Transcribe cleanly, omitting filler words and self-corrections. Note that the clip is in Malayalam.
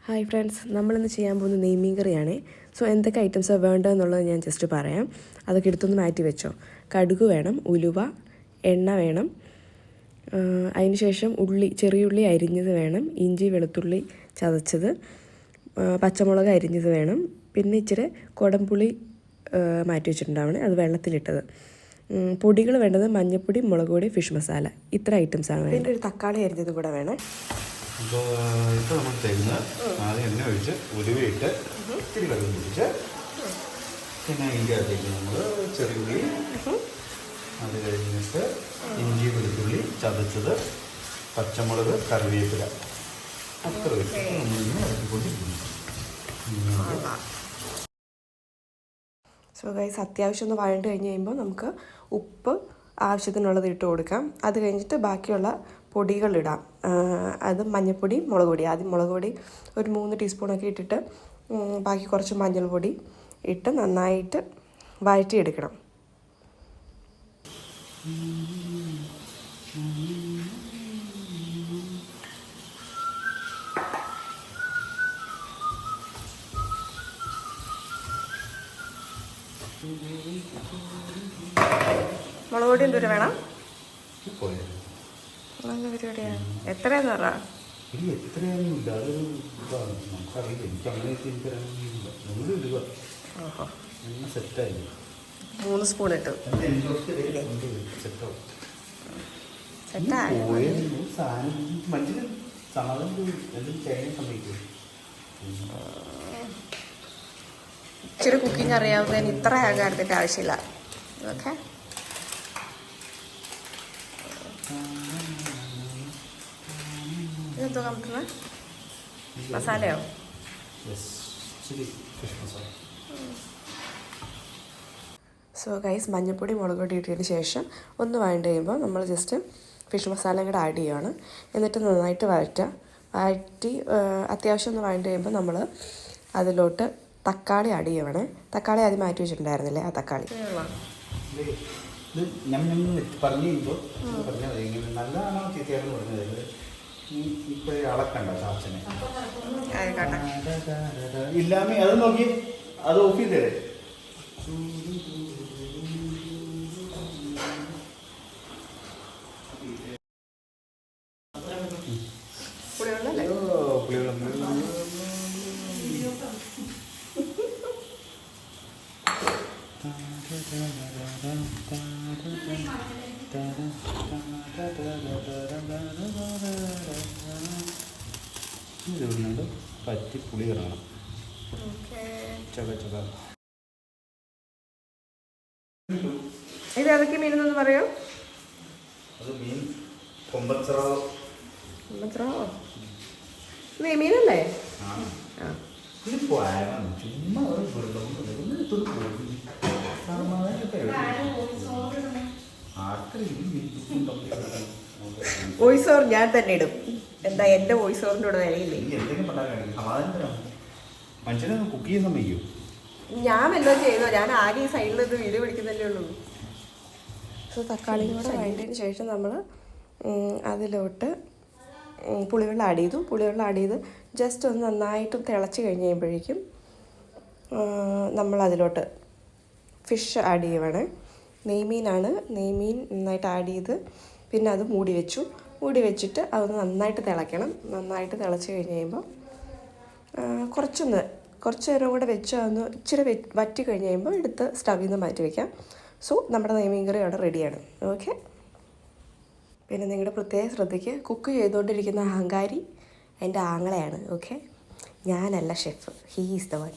ഹായ് ഫ്രണ്ട്സ്, നമ്മളിന്ന് ചെയ്യാൻ പോകുന്ന നെയ്മീൻ കറിയാണ്. സോ എന്തൊക്കെ ഐറ്റംസാണ് വേണ്ടതെന്നുള്ളത് ഞാൻ ജസ്റ്റ് പറയാം. അതൊക്കെ എടുത്തൊന്ന് മാറ്റി വെച്ചോ. കടുക് വേണം, ഉലുവ, എണ്ണ വേണം, അതിനുശേഷം ചെറിയുള്ളി അരിഞ്ഞത് വേണം, ഇഞ്ചി വെളുത്തുള്ളി ചതച്ചത്, പച്ചമുളക് അരിഞ്ഞത് വേണം, പിന്നെ ഇച്ചിരി കുടംപുളി മാറ്റി വെച്ചിട്ടുണ്ടാവണം, അത് വെള്ളത്തിലിട്ടത്. പൊടികൾ വേണ്ടത് മഞ്ഞൾപ്പൊടി, മുളക് പൊടി, ഫിഷ് മസാല, ഇത്ര ഐറ്റംസാണ് വേണ്ടത്. പിന്നെ ഒരു തക്കാളി അരിഞ്ഞത് കൂടെ വേണം. അപ്പോൾ ഇപ്പോൾ നമ്മൾ തരുന്ന ആദ്യം എണ്ണ ഒഴിച്ച് ഉലുവയിട്ട് ഇത്തിരി വെള്ളം പിടിച്ച് പിന്നെ അതിൻ്റെ അകത്തേക്ക് നമ്മൾ ചെറിയുള്ളി, അത് കഴിഞ്ഞിട്ട് ഇഞ്ചി വെളുത്തുള്ളി ചതച്ചത്, പച്ചമുളക്, കറിവേപ്പില അത്ര വെച്ചിട്ട് നമ്മളിങ്ങനെ ഇറക്കിക്കൊണ്ടിരിക്കുന്നു. സോ ഗൈസ്, അത്യാവശ്യം ഒന്ന് വഴണ്ട് കഴിഞ്ഞ് കഴിയുമ്പോൾ നമുക്ക് ഉപ്പ് ആവശ്യത്തിനുള്ളത് ഇട്ട് കൊടുക്കാം. അത് കഴിഞ്ഞിട്ട് ബാക്കിയുള്ള പൊടികളിടാം. അത് മഞ്ഞൾപ്പൊടി, മുളക് പൊടി. ആദ്യം മുളക് പൊടി ഒരു 3 ടീസ്പൂണൊക്കെ ഇട്ടിട്ട് ബാക്കി കുറച്ച് മഞ്ഞൾപ്പൊടി ഇട്ട് നന്നായിട്ട് വഴറ്റിയെടുക്കണം. മുളക് പൊടി എന്തോരം വേണം? നല്ല പരിപാടിയാണ്. എത്രയാന്ന് പറ? എത്രയൊന്നുമില്ല, അത് നമുക്കറിയില്ല. എനിക്ക് അങ്ങനെ ഓഹോ സെറ്റായി 3 സ്പൂൺ ഇട്ടു. ഇച്ചിരി കുക്കിംഗ് അറിയാവുന്നതിന് ഇത്ര ആകാരത്തിൻ്റെ ആവശ്യമില്ല. ഓക്കെ, ഇതെന്തോ കമ്പിട്ടുന്നത്? മസാലയോ? സോ ഗൈസ്, മഞ്ഞൾപ്പൊടി, മുളക് പൊടി ഇട്ടതിന് ശേഷം ഒന്ന് വഴണ്ട് കഴിയുമ്പോൾ നമ്മൾ ജസ്റ്റ് ഫിഷ് മസാല കൂടെ ആഡ് ചെയ്യുകയാണ്. എന്നിട്ട് നന്നായിട്ട് വഴറ്റി അത്യാവശ്യം ഒന്ന് വഴണ്ട് കഴിയുമ്പോൾ നമ്മൾ അതിലോട്ട് തക്കാളി ആഡ് ചെയ്യണേ. തക്കാളി ആദ്യം മാറ്റി വെച്ചിട്ടുണ്ടായിരുന്നില്ലേ, ആ തക്കാളി പറഞ്ഞു കഴിയുമ്പോൾ നല്ലതാണോ ചീത്തയാണെന്ന് പറഞ്ഞത്. ഇപ്പോഴേ അളക്കണ്ട ചാച്ചനെ ഇല്ലാമേ, അത് നോക്കി അത് ഓഫ് ചെയ്തേ. ഇതുകൊണ്ട് പറ്റി പുളി ഇറങ്ങണം. ഇത് ഏതൊക്കെ മീനെന്ന് പറയോ? അത് മീൻ കൊമ്പച്ചറാവോ. മീനല്ലേ? വോയിസ് ഓവർ ഞാൻ തന്നെ ഇടും. എന്താ എന്റെ വോയിസ് ഓവറിന്റെ കൂടെ വരില്ലേ? മനുഷ്യനെ കുക്ക് ചെയ്യുന്ന മയ്യോ, ഞാൻ എല്ലാം ചെയ്തോ. ഞാൻ ആകെ ഈ സൈഡിൽ ഇത് വീഡിയോ പിടിക്കുന്നല്ലേ ഉള്ളൂ. സോ തക്കാളി കൂടെ വഴണ്ടതിന് ശേഷം നമ്മൾ അതിലോട്ട് പുളിവെള്ളം ആഡ് ചെയ്തു. പുളിവെള്ളം ആഡ് ചെയ്ത് ജസ്റ്റ് ഒന്ന് നന്നായിട്ട് തിളച്ച് കഴിഞ്ഞ് കഴിയുമ്പോഴേക്കും നമ്മൾ അതിലോട്ട് ഫിഷ് ആഡ് ചെയ്യുവാണ്. നെയ്മീനാണ്. നെയ്മീൻ നന്നായിട്ട് ആഡ് ചെയ്ത് പിന്നെ അത് മൂടി വെച്ചിട്ട് അതൊന്ന് നന്നായിട്ട് തിളയ്ക്കണം. നന്നായിട്ട് തിളച്ച് കഴിഞ്ഞ് കഴിയുമ്പോൾ കുറച്ച് നേരം കൂടെ വെച്ച് അതൊന്ന് ഇച്ചിരി വറ്റി കഴിഞ്ഞ് കഴിയുമ്പോൾ എടുത്ത് സ്റ്റവിൽ നിന്ന് മാറ്റി വയ്ക്കാം. സോ നമ്മുടെ നെയ്മീൻ കറി അവിടെ റെഡിയാണ്. ഓക്കെ, പിന്നെ നിങ്ങളുടെ പ്രത്യേക ശ്രദ്ധയ്ക്ക്, കുക്ക് ചെയ്തുകൊണ്ടിരിക്കുന്ന അഹങ്കാരി എൻ്റെ ആങ്ങളെയാണ്. ഓക്കെ, ഞാനല്ല chef, he is the one.